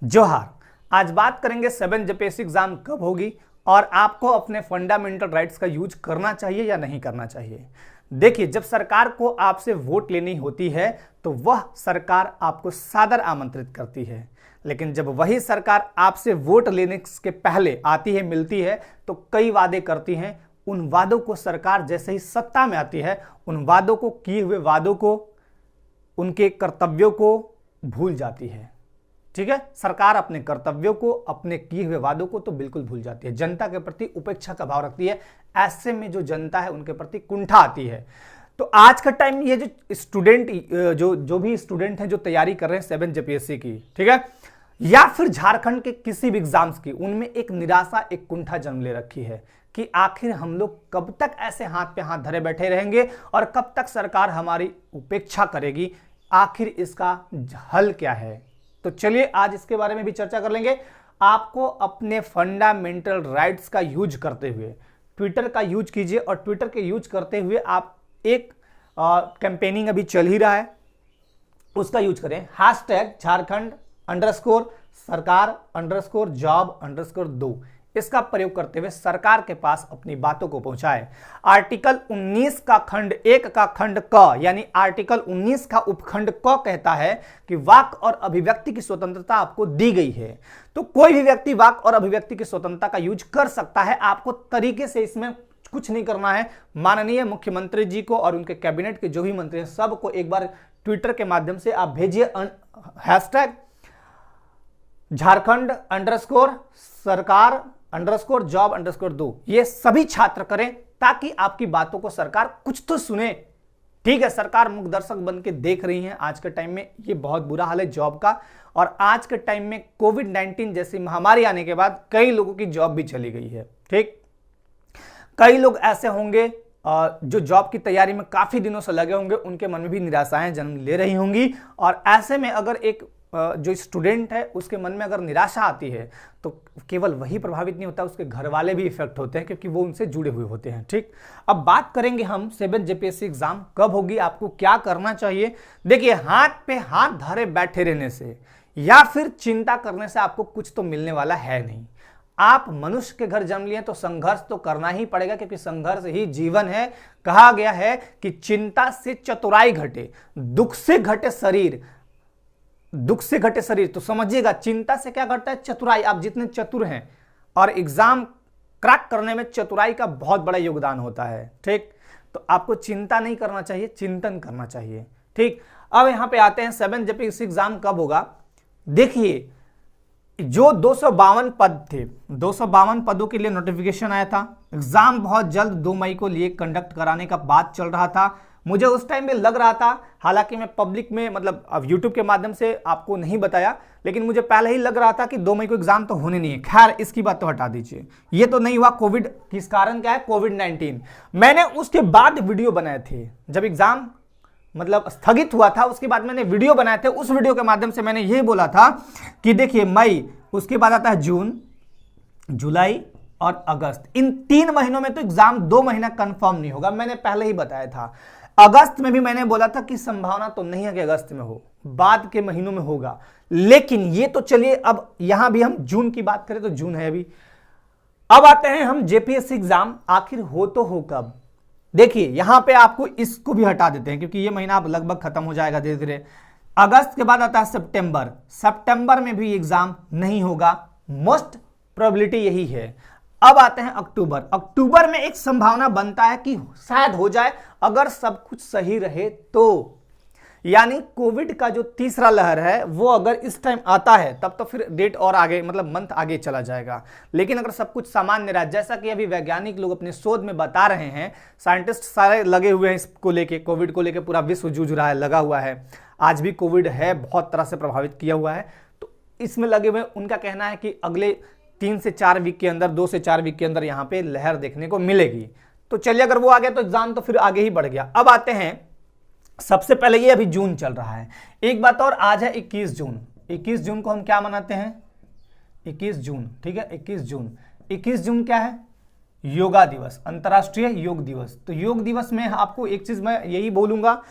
जोहार। आज बात करेंगे 7 जेपीएससी एग्जाम कब होगी और आपको अपने फंडामेंटल राइट्स का यूज करना चाहिए या नहीं करना चाहिए। देखिए, जब सरकार को आपसे वोट लेनी होती है तो वह सरकार आपको सादर आमंत्रित करती है, लेकिन जब वही सरकार आपसे वोट लेने के पहले आती है, मिलती है, तो कई वादे करती हैं। उन वादों को सरकार जैसे ही सत्ता में आती है, उन वादों को, किए हुए वादों को, उनके कर्तव्यों को भूल जाती है। ठीक है, सरकार अपने कर्तव्यों को, अपने किए हुए वादों को तो बिल्कुल भूल जाती है, जनता के प्रति उपेक्षा का भाव रखती है। ऐसे में जो जनता है उनके प्रति कुंठा आती है। तो आज का टाइम ये जो स्टूडेंट जो भी स्टूडेंट हैं जो तैयारी कर रहे हैं 7 जेपीएससी की, ठीक है, या फिर झारखंड के किसी भी एग्जाम्स की, उनमें एक निराशा, एक कुंठा जन्म ले रखी है कि आखिर हम लोग कब तक ऐसे हाथ पे हाथ धरे बैठे रहेंगे और कब तक सरकार हमारी उपेक्षा करेगी, आखिर इसका हल क्या है। तो चलिए आज इसके बारे में भी चर्चा कर लेंगे। आपको अपने फंडामेंटल राइट्स का यूज करते हुए ट्विटर का यूज कीजिए, और ट्विटर के यूज करते हुए आप एक कैंपेनिंग अभी चल ही रहा है, उसका यूज करें। #झारखंड_सरकार_जॉब_2 इसका प्रयोग करते हुए सरकार के पास अपनी बातों को पहुंचाएं। आर्टिकल 19 का खंड 1 का खंड क, यानी आर्टिकल 19 का उपखंड क कहता है कि वाक और अभिव्यक्ति की स्वतंत्रता आपको दी गई है। तो कोई भी व्यक्ति वाक और अभिव्यक्ति की स्वतंत्रता का यूज कर सकता है। आपको तरीके से इसमें कुछ नहीं करना है। माननीय मुख्यमंत्री जी को और उनके कैबिनेट के जो भी मंत्री हैं, सबको एक बार ट्विटर के माध्यम से आप भेजिए #झारखंड_सरकार_जॉब_2। ये सभी छात्र करें ताकि आपकी बातों को सरकार कुछ तो सुने। ठीक है, सरकार मूक दर्शक बन के देख रही है। आज के टाइम में ये बहुत बुरा हाल है जॉब का, और आज के टाइम में कोविड-19 जैसी महामारी आने के बाद कई लोगों की जॉब भी चली गई है। ठीक, कई लोग ऐसे होंगे जो जॉब की तैयारी में काफी दिनों से लगे होंगे, उनके मन में भी निराशाएं जन्म ले रही होंगी। और ऐसे में अगर एक जो स्टूडेंट है उसके मन में अगर निराशा आती है तो केवल वही प्रभावित नहीं होता, उसके घर वाले भी इफेक्ट होते हैं, क्योंकि वो उनसे जुड़े हुए होते हैं। ठीक, अब बात करेंगे हम 7 जेपीएससी एग्जाम कब होगी, आपको क्या करना चाहिए। देखिए, हाथ पे हाथ धरे बैठे रहने से या फिर चिंता करने से आपको कुछ तो मिलने वाला है नहीं। आप मनुष्य के घर जन्म लिए तो संघर्ष तो करना ही पड़ेगा, क्योंकि संघर्ष ही जीवन है। कहा गया है कि चिंता से चतुराई घटे, दुख से घटे शरीर, दुख से घटे शरीर। तो समझिएगा, चिंता से क्या घटता है? चतुराई। आप जितने चतुर हैं, और एग्जाम क्रैक करने में चतुराई का बहुत बड़ा योगदान होता है। ठीक, तो आपको चिंता नहीं करना चाहिए, चिंतन करना चाहिए। ठीक, अब यहां पे आते हैं 7 जेपीएससी एग्जाम कब होगा। देखिए, जो 252 पद थे, 252 पदों के लिए नोटिफिकेशन आया था। एग्जाम बहुत जल्द 2 मई को लिए कंडक्ट कराने का बात चल रहा था। मुझे उस टाइम में लग रहा था, हालांकि मैं पब्लिक में, मतलब अब यूट्यूब के माध्यम से आपको नहीं बताया, लेकिन मुझे पहले ही लग रहा था कि 2 मई को एग्जाम तो होने नहीं है। खैर, इसकी बात तो हटा दीजिए, ये तो नहीं हुआ। कोविड, किस कारण क्या है? कोविड-19। मैंने उसके बाद वीडियो बनाए थे, जब एग्जाम मतलब स्थगित हुआ था, उसके बाद मैंने वीडियो बनाए थे। उस वीडियो के माध्यम से मैंने ये बोला था कि देखिए, मई, उसके बाद आता है जून, जुलाई और अगस्त। इन 3 महीनों में तो एग्जाम 2 महीना कंफर्म नहीं होगा, मैंने पहले ही बताया था। अगस्त में भी मैंने बोला था कि संभावना तो नहीं है कि अगस्त में हो, बाद के महीनों में होगा। लेकिन ये तो चलिए, अब यहां भी हम जून की बात करें तो जून है अभी। अब आते हैं हम जेपीएससी एग्जाम आखिर हो तो हो कब। देखिए, यहां पे आपको इसको भी हटा देते हैं, क्योंकि ये महीना अब लगभग खत्म हो जाएगा धीरे धीरे। अगस्त के बाद आता है सितंबर। सितंबर में भी एग्जाम नहीं होगा, मोस्ट प्रोबेबिलिटी यही है। अब आते हैं अक्टूबर। अक्टूबर में एक संभावना बनता है कि शायद हो जाए, अगर सब कुछ सही रहे तो। यानी कोविड का जो तीसरा लहर है वो अगर इस टाइम आता है तब तो फिर डेट और आगे, मतलब मंथ आगे चला जाएगा। लेकिन अगर सब कुछ सामान्य रहा, जैसा कि अभी वैज्ञानिक लोग अपने शोध में बता रहे हैं, साइंटिस्ट सारे लगे हुए हैं इसको लेके, कोविड को लेके पूरा विश्व जूझ रहा है, लगा हुआ है। आज भी कोविड है, बहुत तरह से प्रभावित किया हुआ है, तो इसमें लगे हुए। उनका कहना है कि अगले 3 से 4 वीक के अंदर, 2 से 4 वीक के अंदर यहाँ पे लहर देखने को मिलेगी। तो चलिए, अगर वो आ गया तो एग्जाम तो फिर आगे ही बढ़ गया। अब आते हैं, सबसे पहले ये अभी जून चल रहा है। एक बात और, आज है 21 जून। 21 जून को हम क्या मनाते हैं? 21 जून, ठीक है, 21 जून। 21 जून क्या है? योगा दिवस, अंतर्राष्ट्रीय योग दिवस। तो योग दिवस में आपको एक चीज मैं यही बोलूंगा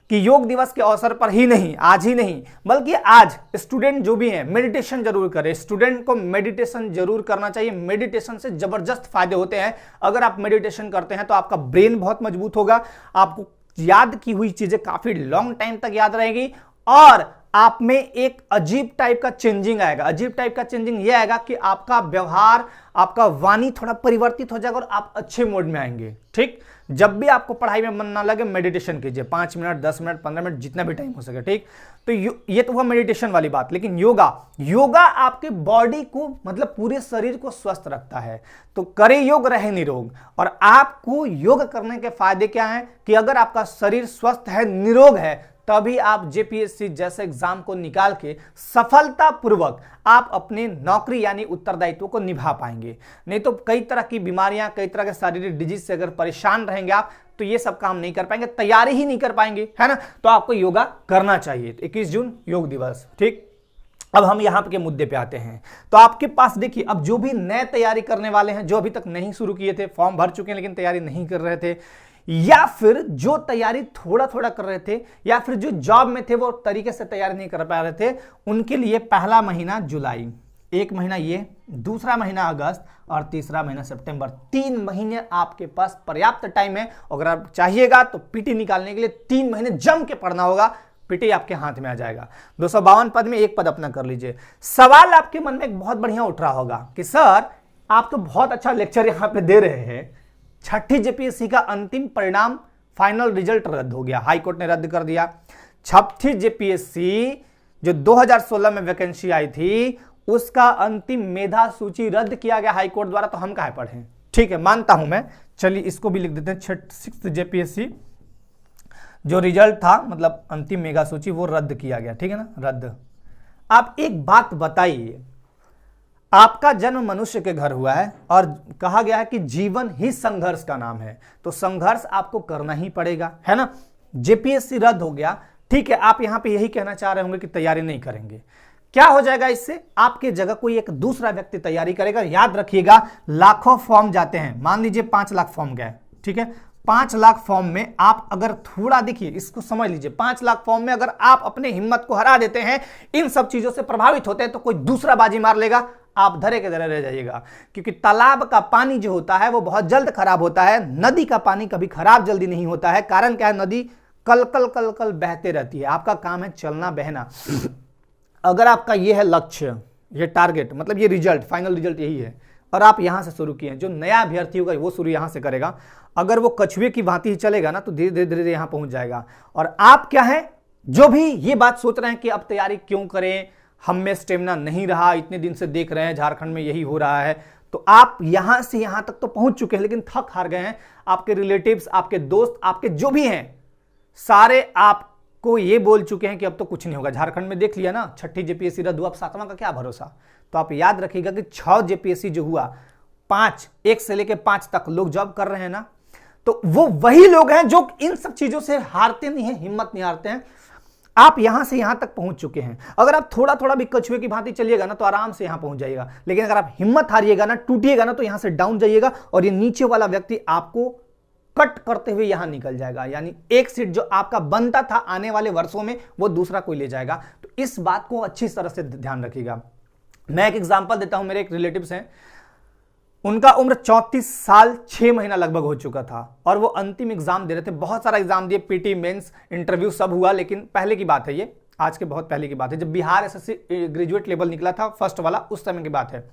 कि योग दिवस के अवसर पर ही नहीं, आज ही नहीं, बल्कि आज स्टूडेंट जो भी हैं मेडिटेशन जरूर करें। स्टूडेंट को मेडिटेशन जरूर करना चाहिए। मेडिटेशन से जबरदस्त फायदे होते हैं। अगर आप मेडिटेशन करते हैं तो आपका ब्रेन बहुत मजबूत होगा, आपको याद की हुई चीजें काफी लॉन्ग टाइम तक याद रहेगी और आप में एक अजीब टाइप का चेंजिंग आएगा। अजीब टाइप का चेंजिंग यह आएगा कि आपका व्यवहार, आपका वाणी थोड़ा परिवर्तित हो जाएगा और आप अच्छे मूड में आएंगे। ठीक, जब भी आपको पढ़ाई में मन ना लगे मेडिटेशन कीजिए, 5 मिनट, 10 मिनट, 15 मिनट, जितना भी टाइम हो सके। ठीक, तो ये तो हुआ मेडिटेशन वाली बात। लेकिन योगा आपके बॉडी को, मतलब पूरे शरीर को स्वस्थ रखता है। तो करे योग रहे निरोग। और आपको योग करने के फायदे क्या हैं कि अगर आपका शरीर स्वस्थ है, निरोग है, तभी आप जेपीएससी जैसे एग्जाम को निकाल के सफलतापूर्वक आप अपने नौकरी यानी उत्तरदायित्व को निभा पाएंगे। नहीं तो कई तरह की बीमारियां, कई तरह के शारीरिक डिजीज से अगर परेशान रहेंगे आप, तो ये सब काम नहीं कर पाएंगे, तैयारी ही नहीं कर पाएंगे, है ना। तो आपको योगा करना चाहिए। 21 जून योग दिवस। ठीक, अब हम यहां के मुद्दे पे आते हैं। तो आपके पास देखिए, अब जो भी नए तैयारी करने वाले हैं, जो अभी तक नहीं शुरू किए थे, फॉर्म भर चुके हैं लेकिन तैयारी नहीं कर रहे थे, या फिर जो तैयारी थोड़ा थोड़ा कर रहे थे, या फिर जो जॉब में थे वो तरीके से तैयारी नहीं कर पा रहे थे, उनके लिए पहला महीना जुलाई, एक महीना ये, दूसरा महीना अगस्त और तीसरा महीना सितंबर। 3 महीने आपके पास पर्याप्त टाइम है। अगर आप चाहिएगा तो पीटी निकालने के लिए 3 महीने जम के पढ़ना होगा। पीटी आपके हाथ में आ जाएगा। 252 पद में एक पद अपना कर लीजिए। सवाल आपके मन में एक बहुत बढ़िया उठ रहा होगा कि सर आप तो बहुत अच्छा लेक्चर यहां पे दे रहे हैं, छठी जेपीएससी का अंतिम परिणाम, फाइनल रिजल्ट रद्द हो गया, हाई कोर्ट ने रद्द कर दिया। छठी जेपीएससी जो 2016 में वैकेंसी आई थी, उसका अंतिम मेधा सूची रद्द किया गया हाई कोर्ट द्वारा। तो हम काहे पढ़ें? ठीक है, मानता हूं मैं। चलिए इसको भी लिख देते हैं। 6th जेपीएससी जो रिजल्ट था, मतलब अंतिम मेधा सूची, वो रद्द किया गया। ठीक है ना, रद्द। आप एक बात बताइए, आपका जन्म मनुष्य के घर हुआ है और कहा गया है कि जीवन ही संघर्ष का नाम है, तो संघर्ष आपको करना ही पड़ेगा, है ना। जेपीएससी रद्द हो गया, ठीक है, आप यहां पे यही कहना चाह रहे होंगे कि तैयारी नहीं करेंगे। क्या हो जाएगा इससे? आपके जगह कोई एक दूसरा व्यक्ति तैयारी करेगा। याद रखिएगा, लाखों फॉर्म जाते हैं। मान लीजिए 5 लाख फॉर्म गए, ठीक है। 5 लाख फॉर्म में आप अगर थोड़ा, देखिए इसको समझ लीजिए, 5 लाख फॉर्म में अगर आप अपने हिम्मत को हरा देते हैं, इन सब चीजों से प्रभावित होते हैं, तो कोई दूसरा बाजी मार लेगा, आप धरे के धरे रह जाइएगा। क्योंकि तालाब का पानी जो होता है वो बहुत जल्द खराब होता है, नदी का पानी कभी खराब जल्दी नहीं होता है। कारण क्या है? नदी कल कल कल कल बहते रहती है। आपका काम है चलना, बहना। अगर आपका ये है लक्ष्य, ये टारगेट, मतलब ये रिजल्ट, फाइनल रिजल्ट यही है, और आप यहां से शुरू किए, जो नया अभ्यर्थी होगा वो शुरू यहां से करेगा। अगर वो कछुए की भांति ही चलेगा ना, तो धीरे धीरे धीरे यहां पहुंच जाएगा। और आप क्या है, जो भी ये बात सोच रहे हैं कि अब तैयारी क्यों करें, हम में स्टेमिना नहीं रहा, इतने दिन से देख रहे हैं झारखंड में यही हो रहा है, तो आप यहां से यहां तक तो पहुंच चुके हैं, लेकिन थक हार गए हैं। आपके रिलेटिव्स, आपके दोस्त, आपके जो भी हैं, सारे आपको ये बोल चुके हैं कि अब तो कुछ नहीं होगा। झारखंड में देख लिया ना, छठी जेपीएससी रद्द हुआ, अब 7वां का क्या भरोसा। तो आप याद रखिएगा कि 6 जेपीएससी जो हुआ, 5, 1 से लेकर 5 तक लोग जॉब कर रहे हैं ना, तो वो वही लोग हैं जो इन सब चीजों से हारते नहीं हैं, हिम्मत नहीं हारते हैं। आप यहां से यहां तक पहुंच चुके हैं। अगर आप थोड़ा थोड़ा भी कछुए की भांति चलिएगा ना, तो आराम से यहां पहुंच जाइएगा। लेकिन अगर आप हिम्मत हारिएगा ना, टूटिएगा ना, तो यहां से डाउन जाइएगा और ये नीचे वाला व्यक्ति आपको कट करते हुए यहां निकल जाएगा। यानी एक सीट जो आपका बनता था आने वाले वर्षों में, वो दूसरा कोई ले जाएगा। तो इस बात को अच्छी तरह से ध्यान रखिएगा। मैं एक एग्जांपल देता हूं। मेरे एक रिलेटिव्स हैं, उनका उम्र 34 साल 6 महीना लगभग हो चुका था और वो अंतिम एग्जाम दे रहे थे। बहुत सारा एग्जाम दिए, पीटी, मेंस, इंटरव्यू सब हुआ। लेकिन पहले की बात है ये, आज के बहुत पहले की बात है, जब बिहार एसएससी ग्रेजुएट लेवल निकला था, फर्स्ट वाला, उस समय की बात है।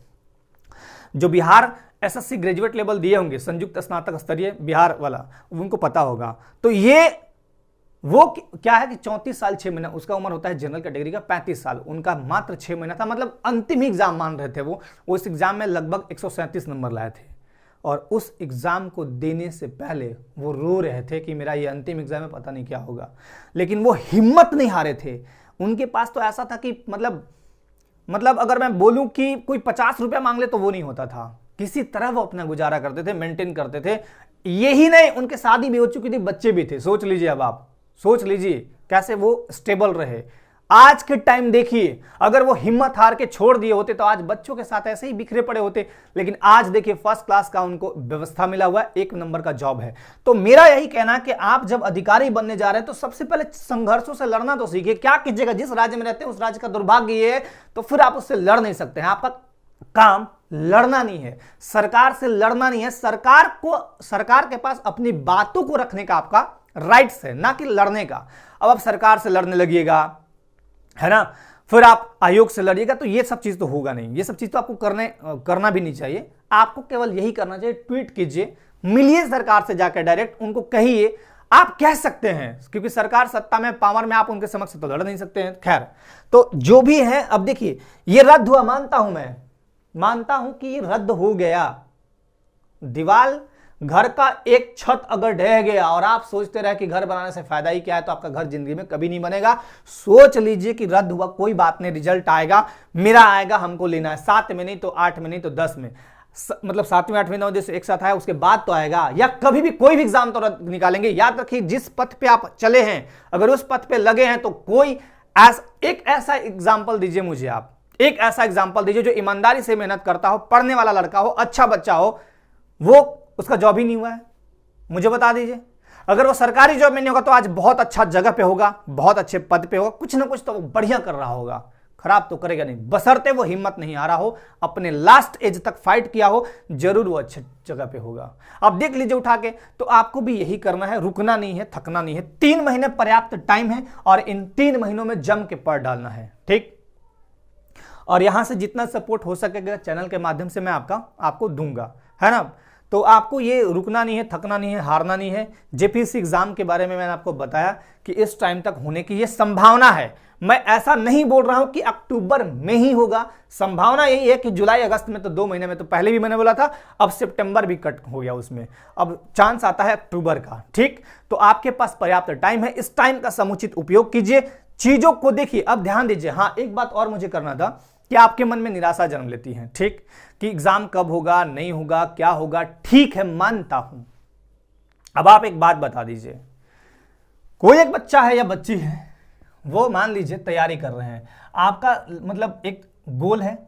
जो बिहार एसएससी ग्रेजुएट लेवल दिए होंगे, संयुक्त स्नातक स्तरीय बिहार वाला, उनको पता होगा। तो ये वो क्या है कि 34 साल 6 महीना, उसका उम्र होता है जनरल कैटेगरी का 35 साल, उनका मात्र 6 महीना था। मतलब अंतिम ही एग्जाम मान रहे थे वो उस एग्जाम में लगभग 137 नंबर लाए थे। और उस एग्जाम को देने से पहले वो रो रहे थे कि मेरा ये अंतिम एग्जाम है, पता नहीं क्या होगा। लेकिन वो हिम्मत नहीं हारे थे। उनके पास तो ऐसा था कि मतलब अगर मैं बोलूं कि कोई 50 रुपया मांग ले तो वो नहीं होता था। किसी तरह वो अपना गुजारा करते थे, मेंटेन करते थे। यही नहीं, उनके शादी भी हो चुकी थी, बच्चे भी थे। सोच लीजिए, अब आप सोच लीजिए कैसे वो स्टेबल रहे। आज के टाइम देखिए, अगर वो हिम्मत हार के छोड़ दिए होते तो आज बच्चों के साथ ऐसे ही बिखरे पड़े होते, लेकिन आज देखिए फर्स्ट क्लास का उनको व्यवस्था मिला हुआ है, 1 नंबर का जॉब है। तो मेरा यही कहना है कि आप जब अधिकारी बनने जा रहे हैं तो सबसे पहले संघर्षों से लड़ना तो सीखिए। क्या कीजिएगा, जिस राज्य में रहते हैं उस राज्य का दुर्भाग्य ये है तो फिर आप उससे लड़ नहीं सकते हैं। आपका काम लड़ना नहीं है, सरकार से लड़ना नहीं है। सरकार के पास अपनी बातों को रखने का आपका राइट्स है, ना कि लड़ने का। अब आप सरकार से लड़ने लगिएगा, है ना, फिर आप आयोग से लड़िएगा, तो ये सब चीज तो होगा नहीं। ये सब चीज तो आपको करना भी नहीं चाहिए। आपको केवल यही करना चाहिए, ट्वीट कीजिए, मिलिए सरकार से जाकर डायरेक्ट, उनको कहिए। आप कह सकते हैं क्योंकि सरकार सत्ता में, पावर में, आप उनके समक्ष तो लड़ नहीं सकते हैं। खैर, तो जो भी है, अब देखिए ये रद्द हुआ, मानता हूं कि ये रद्द हो गया। दीवार, घर का एक छत अगर ढह गया और आप सोचते रहे कि घर बनाने से फायदा ही क्या है, तो आपका घर जिंदगी में कभी नहीं बनेगा। सोच लीजिए कि रद्द हुआ, कोई बात नहीं, रिजल्ट आएगा, मेरा आएगा, हमको लेना है 7 में नहीं तो 8 में नहीं तो 10 में, मतलब 7वें 8वें 9 जैसे एक साथ आया उसके बाद तो आएगा, या कभी भी कोई भी एग्जाम तो निकालेंगे। याद रखिए, जिस पथ पे आप चले हैं, अगर उस पथ पे लगे हैं तो कोई एक ऐसा एग्जाम्पल दीजिए मुझे, आप एक ऐसा एग्जाम्पल दीजिए जो ईमानदारी से मेहनत करता हो, पढ़ने वाला लड़का हो, अच्छा बच्चा हो, वो उसका जॉब ही नहीं हुआ है, मुझे बता दीजिए। अगर वो सरकारी जॉब में नहीं होगा तो आज बहुत अच्छा जगह पे होगा, बहुत अच्छे पद पे होगा, कुछ ना कुछ तो वो बढ़िया कर रहा होगा, खराब तो करेगा नहीं, बशर्ते वो हिम्मत नहीं हारा हो, अपने लास्ट एज तक फाइट किया हो, जरूर वो अच्छे जगह पे होगा। अब देख लीजिए उठा के, तो आपको भी यही करना है, रुकना नहीं है, थकना नहीं है। 3 महीने पर्याप्त टाइम है और इन 3 महीनों में जम के पढ़ डालना है, ठीक। और यहां से जितना सपोर्ट हो सकेगा चैनल के माध्यम से मैं आपको दूंगा, है ना। तो आपको ये रुकना नहीं है, थकना नहीं है, हारना नहीं है। जेपीएससी एग्जाम के बारे में मैंने आपको बताया कि इस टाइम तक होने की ये संभावना है। मैं ऐसा नहीं बोल रहा हूं कि अक्टूबर में ही होगा, संभावना यही है कि जुलाई अगस्त में, तो 2 महीने में तो पहले भी मैंने बोला था, अब सितंबर भी कट हो गया उसमें, अब चांस आता है अक्टूबर का, ठीक। तो आपके पास पर्याप्त टाइम है, इस टाइम का समुचित उपयोग कीजिए, चीजों को देखिए। अब ध्यान दीजिए, हाँ एक बात और मुझे करना था कि आपके मन में निराशा जन्म लेती है, ठीक, कि एग्जाम कब होगा, नहीं होगा, क्या होगा, ठीक है मानता हूं। अब आप एक बात बता दीजिए, कोई एक बच्चा है या बच्ची है, वो मान लीजिए तैयारी कर रहे हैं, आपका मतलब एक गोल है,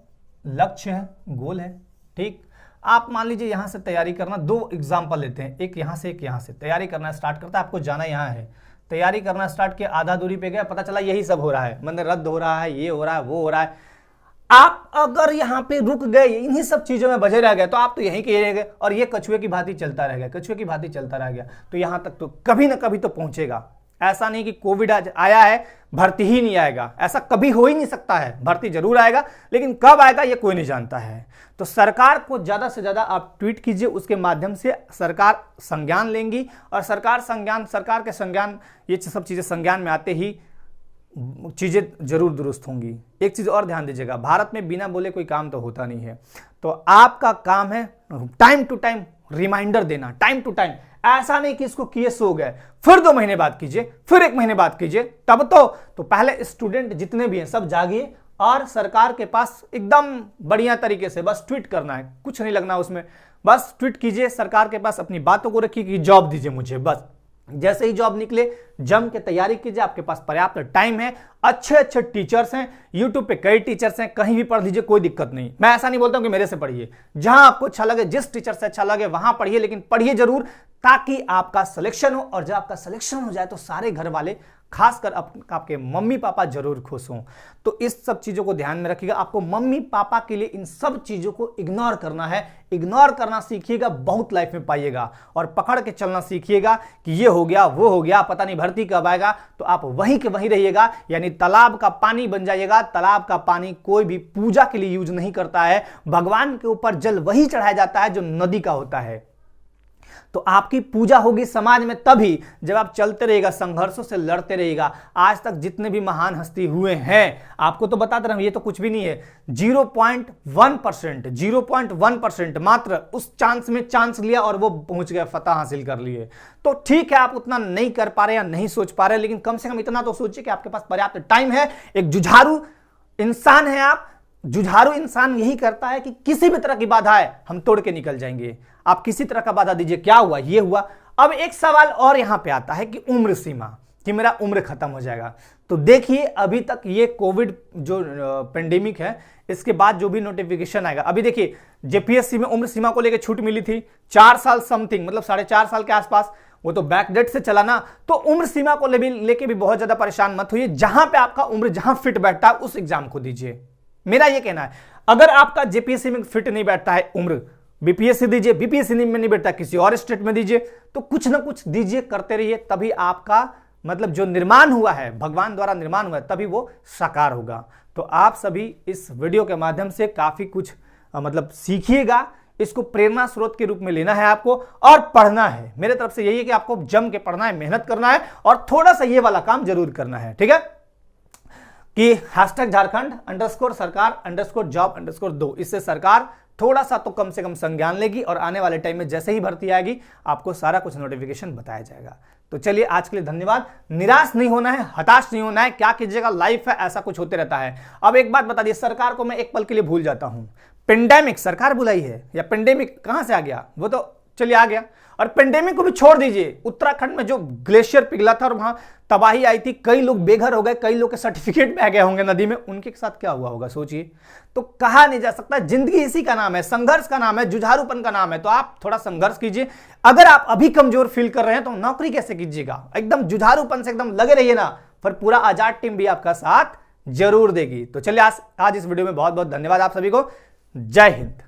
लक्ष्य है, गोल है, ठीक। आप मान लीजिए यहां से तैयारी करना, 2 एग्जाम्पल लेते हैं, एक यहां से एक यहां से, तैयारी करना स्टार्ट करता है, आपको जाना यहां है, तैयारी करना स्टार्ट किया, आधा दूरी पे गया, पता चला यही सब हो रहा है, मतलब रद्द हो रहा है, ये हो रहा है, वो हो रहा है। आप अगर यहां पे रुक गए, इन्हीं सब चीजों में बजे रह गए, तो आप तो यहीं के रह गए और ये कछुए की भांति चलता रह गया, कछुए की भांति चलता रह गया, तो यहां तक तो कभी ना कभी तो पहुंचेगा। ऐसा नहीं कि कोविड आज आया है भर्ती ही नहीं आएगा, ऐसा कभी हो ही नहीं सकता है, भर्ती जरूर आएगा, लेकिन कब आएगा ये कोई नहीं जानता है। तो सरकार को ज्यादा से ज्यादा आप ट्वीट कीजिए, उसके माध्यम से सरकार संज्ञान लेंगी और सरकार के संज्ञान, ये सब चीजें संज्ञान में आते ही चीजें जरूर दुरुस्त होंगी। एक चीज और ध्यान दीजिएगा, भारत में बिना बोले कोई काम तो होता नहीं है, तो आपका काम है टाइम टू टाइम रिमाइंडर देना, टाइम टू टाइम। ऐसा नहीं कि इसको किए सो गए, फिर 2 महीने बाद कीजिए, फिर 1 महीने बाद कीजिए, तब तो पहले स्टूडेंट जितने भी हैं सब जागिए और सरकार के पास एकदम बढ़िया तरीके से बस ट्वीट करना है, कुछ नहीं लगना उसमें, बस ट्वीट कीजिए, सरकार के पास अपनी बातों को रखिए कि जॉब दीजिए मुझे, बस जैसे ही जॉब निकले जम के तैयारी कीजिए, आपके पास पर्याप्त टाइम है, अच्छे टीचर्स हैं, यूट्यूब पे कई टीचर्स हैं, कहीं भी पढ़ लीजिए, कोई दिक्कत नहीं। मैं ऐसा नहीं बोलता हूं कि मेरे से पढ़िए, जहां आपको अच्छा लगे, जिस टीचर से अच्छा लगे वहां पढ़िए, लेकिन पढ़िए जरूर, ताकि आपका सिलेक्शन हो, और जब आपका सिलेक्शन हो जाए तो सारे घर वाले, खासकर आपके मम्मी पापा जरूर खुश हों। तो इस सब चीजों को ध्यान में रखिएगा, आपको मम्मी पापा के लिए इन सब चीजों को इग्नोर करना है, इग्नोर करना सीखिएगा, बहुत लाइफ में पाइएगा, और पकड़ के चलना सीखिएगा कि ये हो गया, वो हो गया, पता नहीं भर्ती कब आएगा, तो आप वहीं के वहीं रहिएगा, यानी तालाब का पानी बन जाइएगा। तालाब का पानी कोई भी पूजा के लिए यूज नहीं करता है, भगवान के ऊपर जल वही चढ़ाया जाता है जो नदी का होता है। तो आपकी पूजा होगी समाज में तभी जब आप चलते रहिएगा, संघर्षों से लड़ते रहिएगा। आज तक जितने भी महान हस्ती हुए हैं, आपको तो बताते रहा, ये तो कुछ भी नहीं है, 0.1% मात्र उस चांस में चांस लिया और वो पहुंच गए, फतह हासिल कर लिए। तो ठीक है, आप उतना नहीं कर पा रहे या नहीं सोच पा रहे, लेकिन कम से कम इतना तो सोचिए कि आपके पास पर्याप्त टाइम है। एक जुझारू इंसान है आप, जुझारू इंसान यही करता है कि किसी भी तरह की बाधा है हम तोड़ के निकल जाएंगे। आप किसी तरह का बाधा दीजिए, क्या हुआ, ये हुआ। अब एक सवाल और यहां पे आता है कि उम्र सीमा, कि मेरा उम्र खत्म हो जाएगा, तो देखिए अभी तक ये कोविड जो पेंडेमिक है इसके बाद जो भी नोटिफिकेशन आएगा, अभी देखिए जेपीएससी में उम्र सीमा को लेकर छूट मिली थी 4 साल समथिंग, मतलब 4.5 साल के आसपास, वो तो बैकडेट से चला ना। तो उम्र सीमा को लेके भी बहुत ज्यादा परेशान मत होइए, जहां पे आपका उम्र जहां फिट बैठता है उस एग्जाम को दीजिए, मेरा ये कहना है। अगर आपका जेपीएससी में फिट नहीं बैठता है उम्र, बीपीएससी दीजिए, बीपीएससी में नहीं बैठता किसी और स्टेट में दीजिए, तो कुछ ना कुछ दीजिए, करते रहिए, तभी आपका मतलब जो निर्माण हुआ है, भगवान द्वारा निर्माण हुआ है, तभी वो साकार होगा। तो आप सभी इस वीडियो के माध्यम से काफी कुछ मतलब सीखिएगा, इसको प्रेरणा स्रोत के रूप में लेना है आपको और पढ़ना है। मेरे तरफ से यही है कि आपको जम के पढ़ना है, मेहनत करना है और थोड़ा सा ये वाला काम जरूर करना है, ठीक है, कि #झारखंड_सरकार_जॉब_2, इससे सरकार थोड़ा सा तो कम से कम संज्ञान लेगी और आने वाले टाइम में जैसे ही भर्ती आएगी आपको सारा कुछ नोटिफिकेशन बताया जाएगा। तो चलिए आज के लिए धन्यवाद। निराश नहीं होना है, हताश नहीं होना है, क्या कीजिएगा, लाइफ है, ऐसा कुछ होते रहता है। अब एक बात बता दी, सरकार को मैं एक पल के लिए भूल जाता हूं, पेंडेमिक सरकार बुलाई है या पेंडेमिक कहां से आ गया, वो तो चलिए आ गया, और पेंडेमिक को भी छोड़ दीजिए। उत्तराखंड में जो ग्लेशियर पिघला था और वहां तबाही आई थी, कई लोग बेघर हो गए, कई लोग के सर्टिफिकेट बह गए होंगे नदी में, उनके साथ क्या हुआ होगा सोचिए। तो कहा नहीं जा सकता, जिंदगी इसी का नाम है, संघर्ष का नाम है, जुझारूपन का नाम है। तो आप थोड़ा संघर्ष कीजिए। अगर आप अभी कमजोर फील कर रहे हैं तो नौकरी कैसे कीजिएगा, एकदम जुझारूपन से एकदम लगे रहिए ना, फिर पूरा आजाद टीम भी आपका साथ जरूर देगी। तो चलिए आज इस वीडियो में बहुत बहुत धन्यवाद आप सभी को। जय हिंद।